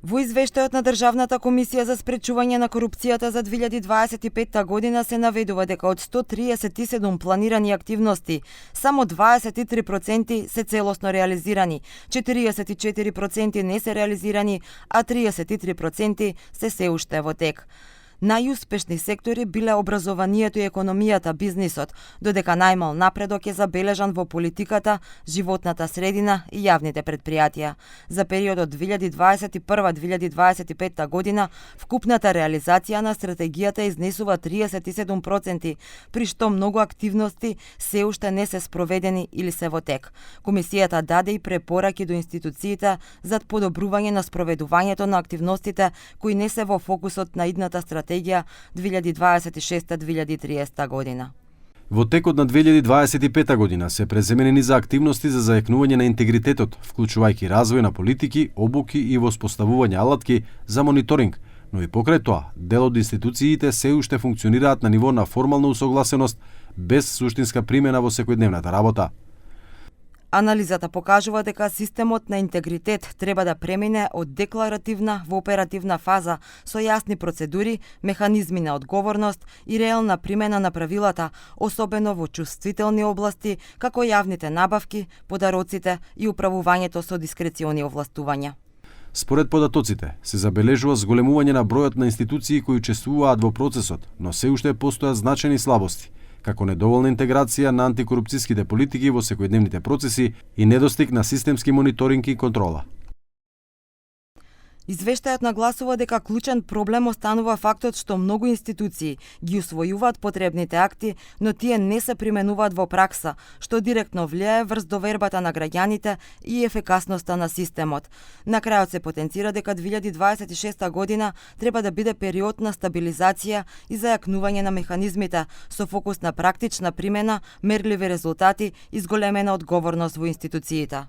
Во извештајот на Државната комисија за спречување на корупцијата за 2025 година се наведува дека од 137 планирани активности, само 23% се целосно реализирани, 44% не се реализирани, а 33% се уште во тек. Најуспешни сектори биле образованието и економијата, бизнисот, додека најмал напредок е забележан во политиката, животната средина и јавните предпријатија. За периодот 2021-2025 година, вкупната реализација на стратегијата изнесува 37%, при што многу активности се уште не се спроведени или се во тек. Комисијата даде и препораки до институциите за подобрување на спроведувањето на активностите кои не се во фокусот на идната стратегија 2026-2030 година. Во текот на 2025 година се преземенени за активности за зајакнување на интегритетот, вклучувајќи развој на политики, обуки и воспоставување алатки за мониторинг, но и покрај тоа, дел од институциите се уште функционираат на ниво на формална усогласеност без суштинска примена во секојдневната работа. Анализата покажува дека системот на интегритет треба да премине од декларативна во оперативна фаза со јасни процедури, механизми на одговорност и реална примена на правилата, особено во чувствителни области како јавните набавки, подароците и управувањето со дискрециони овластувања. Според податоците, се забележува зголемување на бројот на институции кои учествуваат во процесот, но се уште постојат значајни слабости, како недоволна интеграција на антикорупцијските политики во секојдневните процеси и недостиг на системски мониторинг и контрола. Извештајот нагласува дека клучен проблем останува фактот што многу институции ги усвојуваат потребните акти, но тие не се применуваат во пракса, што директно влијае врз довербата на граѓаните и ефикасноста на системот. На крајот се потенцира дека 2026 година треба да биде период на стабилизација и зајакнување на механизмите со фокус на практична примена, мерливи резултати и зголемена одговорност во институциите.